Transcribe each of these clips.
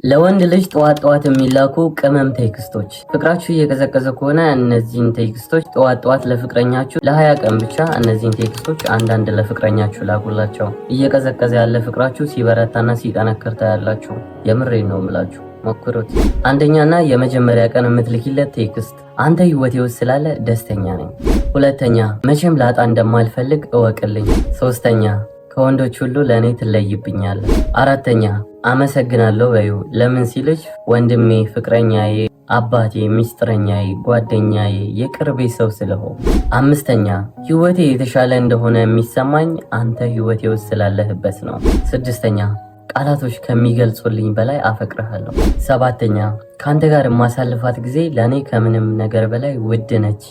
ለወንድ ልጅ ጠዋት የሚላኩ ቅመም ቴክስቶች። ፍቅራችሁ እየቀዘቀዘ ከሆነ እነዚህን ቴክስቶች ጠዋት ለፍቅረኛችሁ ለ20 ቀን ብቻ እነዚህን ቴክስቶች አንዳንድ ለፍቅረኛችሁ ላኩላቸው። እየቀዘቀዘ ያለ ፍቅራችሁ ሲበረታና ሲጠነክር ታያላችሁ። የምሬን ነው የምላችሁ፣ ሞክሩት። አንደኛና የመጀመሪያ ቀን የምትልኪለት ቴክስት አንተ ህይወቴ ውስጥ ስላለ ደስተኛ ነኝ። ሁለተኛ መቼም ላጣ እንደማልፈልግ እወቅልኝ። ሶስተኛ ከወንዶች ሁሉ ለእኔ ትለይብኛለህ። አራተኛ አመሰግናለሁ በዩ ለምን ሲልሽ ወንድሜ፣ ፍቅረኛዬ፣ አባቴ፣ ሚስጥረኛዬ፣ ጓደኛዬ፣ የቅርቤ ሰው ስለሆነ። አምስተኛ ህይወቴ የተሻለ እንደሆነ የሚሰማኝ አንተ ህይወቴ ውስጥ ስላለህበት ነው። ስድስተኛ ቃላቶች ከሚገልጹልኝ በላይ አፈቅርሃለሁ። ሰባተኛ ካንተ ጋር የማሳልፋት ጊዜ ለኔ ከምንም ነገር በላይ ውድ ነች።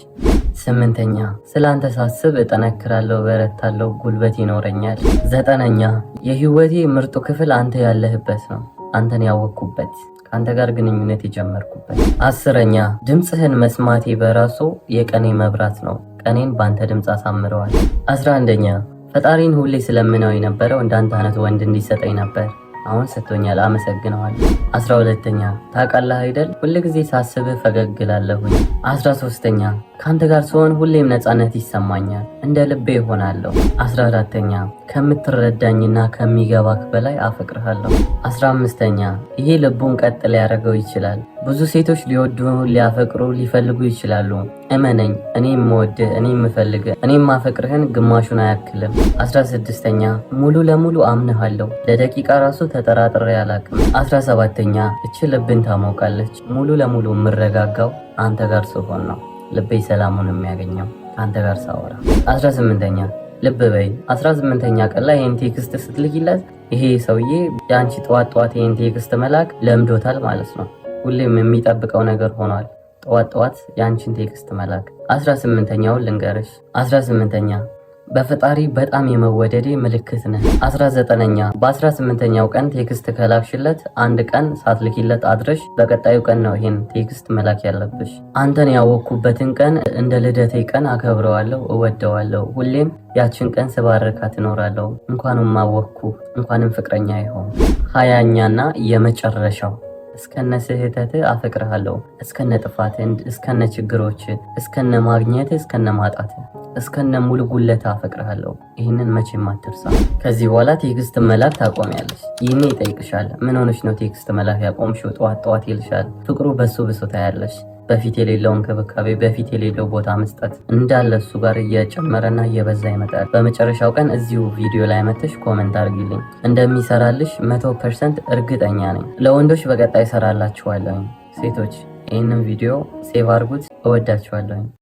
ስምንተኛ ስላንተ ሳስብ እጠነክራለሁ፣ በረታለሁ፣ ጉልበት ይኖረኛል። ዘጠነኛ የህይወቴ ምርጡ ክፍል አንተ ያለህበት ነው፣ አንተን ያወቅኩበት፣ ካንተ ጋር ግንኙነት የጀመርኩበት። አስረኛ ድምፅህን መስማቴ በራሱ የቀኔ መብራት ነው፣ ቀኔን ባንተ ድምፅ አሳምረዋል። 11ኛ ፈጣሪን ሁሌ ስለምነው የነበረው እንዳንተ አይነት ወንድ እንዲሰጠኝ ነበር፣ አሁን ሰጥቶኛል፣ አመሰግነዋለሁ። 12ኛ ታውቃለህ አይደል ሁልጊዜ ሳስብህ ፈገግ እላለሁኝ። 13ኛ ካንተ ጋር ስሆን ሁሌም ነፃነት ይሰማኛል፣ እንደ ልቤ እሆናለሁ። 14ኛ ከምትረዳኝና ከሚገባክ በላይ አፈቅርሃለሁ። 15ኛ ይሄ ልቡን ቀጥ ሊያደርገው ይችላል። ብዙ ሴቶች ሊወዱ፣ ሊያፈቅሩ፣ ሊፈልጉ ይችላሉ። እመነኝ፣ እኔ የምወድህ፣ እኔ የምፈልግህ፣ እኔ የማፈቅርህን ግማሹን አያክልም። 16ኛ ሙሉ ለሙሉ አምንሃለሁ፣ ለደቂቃ ራሱ ተጠራጥሬ አላቅም። 17ኛ እቺ ልብን ታሞቃለች። ሙሉ ለሙሉ የምረጋጋው አንተ ጋር ስሆን ነው፣ ልቤ ሰላሙን የሚያገኘው አንተ ጋር ሳወራ። 18ኛ ልብ በይ 18ኛ ቀን ላይ ይህን ቴክስት ስትልኪለት ይሄ ሰውዬ የአንቺ ጠዋት ይህን ቴክስት መላክ ለምዶታል ማለት ነው። ሁሌም የሚጠብቀው ነገር ሆኗል፣ ጠዋት የአንቺን ቴክስት መላክ። 18ኛውን ልንገርሽ። 18ኛ በፈጣሪ በጣም የመወደዴ ምልክት ነህ። 19ኛ በ18ኛው ቀን ቴክስት ከላክሽለት አንድ ቀን ሳትልኪለት አድረሽ በቀጣዩ ቀን ነው ይሄን ቴክስት መላክ ያለብሽ። አንተን ያወቅኩበትን ቀን እንደ ልደቴ ቀን አከብረዋለሁ፣ እወደዋለሁ። ሁሌም ያችን ቀን ስባርካት እኖራለሁ። እንኳንም አወቅኩ፣ እንኳንም ፍቅረኛ ይሆን። 20ኛና የመጨረሻው እስከነ ስህተት አፈቅርሃለሁ፣ እስከነ ጥፋት፣ እስከነ ችግሮች፣ እስከነ ማግኘት፣ እስከነ ማጣት፣ እስከነ ሙሉ ጉለታ አፈቅርሃለሁ። ይህንን መቼም አትርሳ። ከዚህ በኋላ ቴክስት መላክ ታቆሚያለሽ። ይህኔ ይጠይቅሻል፣ ምን ሆነሽ ነው ቴክስት መላክ ያቆምሽው? ጠዋት ይልሻል። ፍቅሩ በሱ ብሶ ታያለሽ። በፊት የሌለው እንክብካቤ፣ በፊት የሌለው ቦታ መስጠት እንዳለ እሱ ጋር እየጨመረና እየበዛ ይመጣል። በመጨረሻው ቀን እዚሁ ቪዲዮ ላይ መተሽ ኮመንት አድርጊልኝ። እንደሚሰራልሽ 100% እርግጠኛ ነኝ። ለወንዶች በቀጣይ እሰራላችኋለሁ። ሴቶች ይህንን ቪዲዮ ሴቭ አድርጉት። እወዳችኋለሁ።